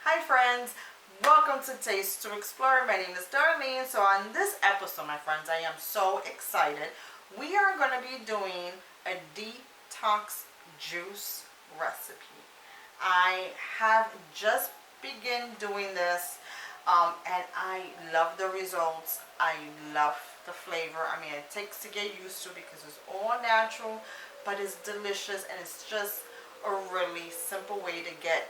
Hi friends, welcome to Taste to Explore. My name is Darlene. So on this episode, my friends, I am so excited. We are going to be doing a detox juice recipe. I have just begun doing this and I love the results. I love the flavor. I mean, it takes to get used to because it's all natural, but it's delicious and it's just a really simple way to get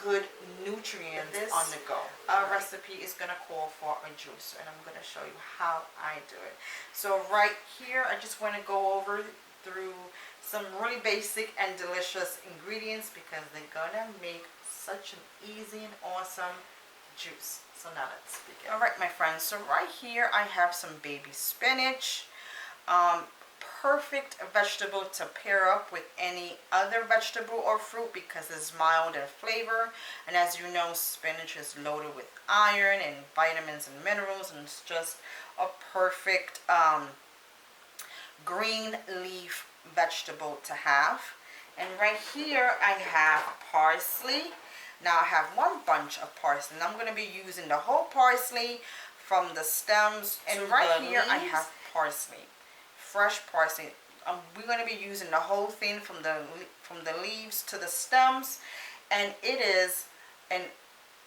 good nutrients on the go. Our recipe is going to call for a juice, and I'm going to show you how I do it. So right here, I just want to go over through some really basic and delicious ingredients because they're going to make such an easy and awesome juice. So now let's begin. Alright my friends, so right here I have some baby spinach. Perfect vegetable to pair up with any other vegetable or fruit because it's mild in flavor, and as you know, spinach is loaded with iron and vitamins and minerals, and it's just a perfect green leaf vegetable to have. And right here I have parsley. Now I have one bunch of parsley, and I'm going to be using the whole parsley from the stems, and right here I have parsley, fresh parsley. We're going to be using the whole thing from the leaves to the stems, and it is an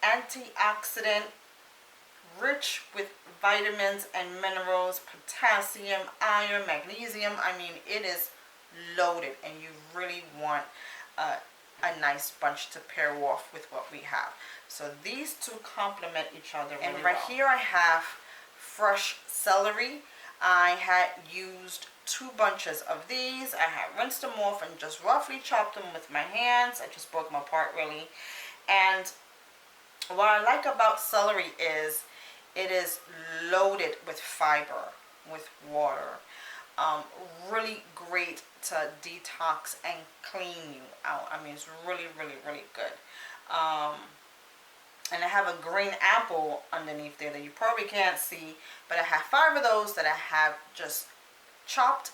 antioxidant, rich with vitamins and minerals, potassium, iron, magnesium. I mean, it is loaded, and you really want a nice bunch to pair off with what we have. So these two complement each other really well. And right here I have fresh celery. I had used 2 bunches of these. I had rinsed them off and just roughly chopped them with my hands. I just broke them apart really. And what I like about celery is it is loaded with fiber, with water. Really great to detox and clean you out. I mean, it's really good. And I have a green apple underneath there that you probably can't see, but I have 5 of those that I have just chopped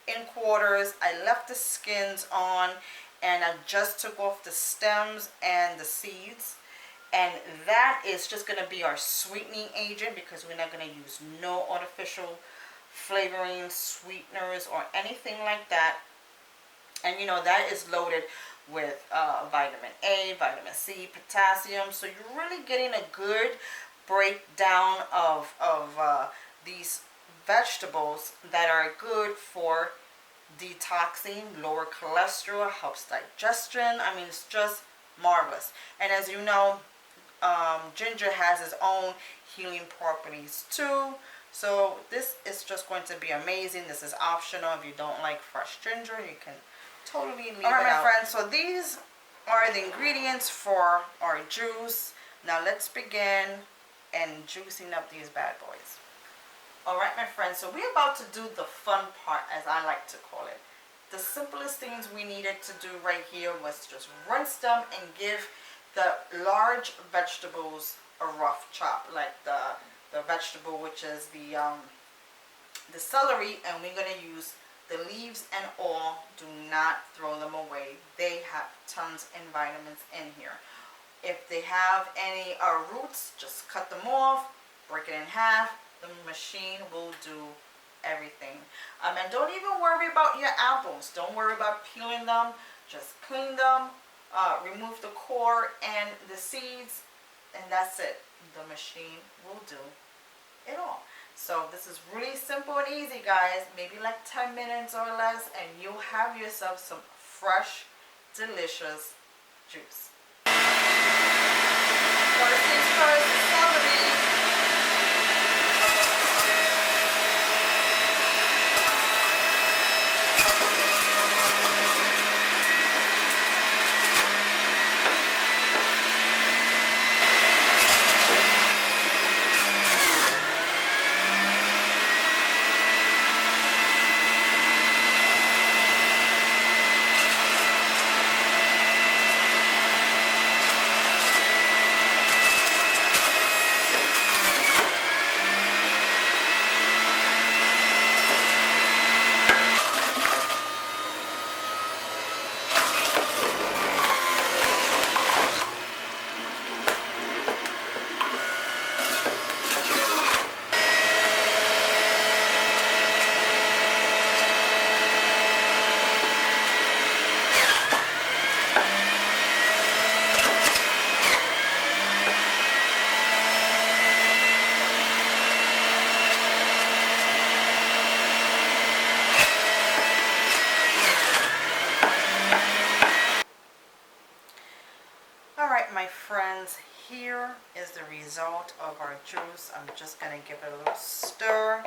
in quarters. I left the skins on, and I just took off the stems and the seeds, and that is just going to be our sweetening agent because we're not going to use no artificial flavoring, sweeteners, or anything like that. And you know that is loaded with vitamin A, vitamin C, potassium. So you're really getting a good breakdown of these vegetables that are good for detoxing, lower cholesterol, helps digestion. I mean, it's just marvelous. And as you know, ginger has its own healing properties too. So this is just going to be amazing. This is optional. If you don't like fresh ginger, you can totally leave it out. Alright my friends, so these are the ingredients for our juice. Now let's begin and juicing up these bad boys. Alright my friends, so we're about to do the fun part, as I like to call it. The simplest things we needed to do right here was just rinse them and give the large vegetables a rough chop, like the vegetable, which is the celery, and we're going to use the leaves and all. Do not throw them away. They have tons of vitamins in here. If they have any roots, just cut them off, break it in half. The machine will do everything. And don't even worry about your apples. Don't worry about peeling them. Just clean them, remove the core and the seeds, and that's it. The machine will do it all. So this is really simple and easy, guys. Maybe like 10 minutes or less, and you'll have yourself some fresh, delicious juice. First things first, celery. Alright, my friends, here is the result of our juice. I'm just going to give it a little stir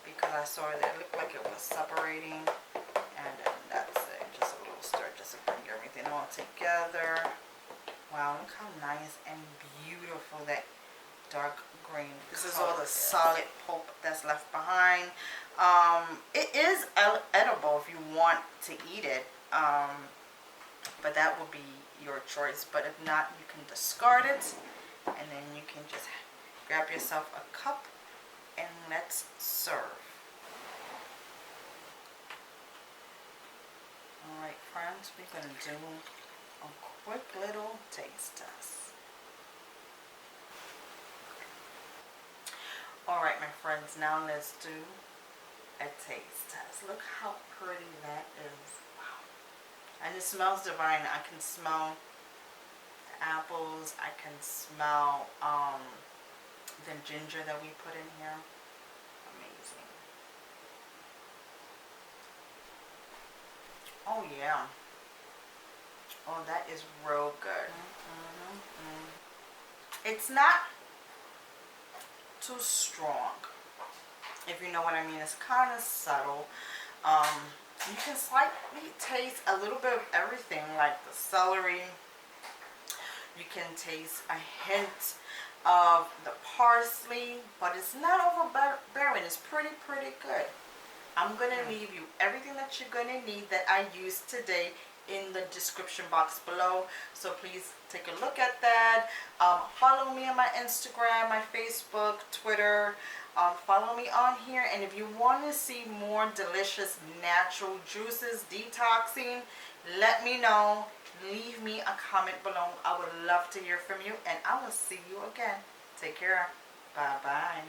because I saw that it looked like it was separating. And then that's it. Just a little stir just to bring everything all together. Wow, look how nice and beautiful that dark green. This is all the solid pulp that's left behind. It is edible if you want to eat it. But that will be your choice. But if not, you can discard it, and then you can just grab yourself a cup and let's serve. Alright friends, we're going to do a quick little taste test. Alright my friends, now let's do a taste test. Look how pretty that is. And it smells divine. I can smell the apples. I can smell the ginger that we put in here. Amazing. Oh yeah. Oh, that is real good. It's not too strong, if you know what I mean. It's kind of subtle. You can slightly taste a little bit of everything, like the celery. You can taste a hint of the parsley, but it's not overbearing. It's pretty good. I'm going to leave you everything that you're going to need that I used today in the description box below. So please take a look at that. Follow me on my Instagram, my Facebook, Twitter. Follow me on here, and if you want to see more delicious natural juices, detoxing, let me know. Leave me a comment below. I would love to hear from you, and I will see you again. Take care. Bye bye.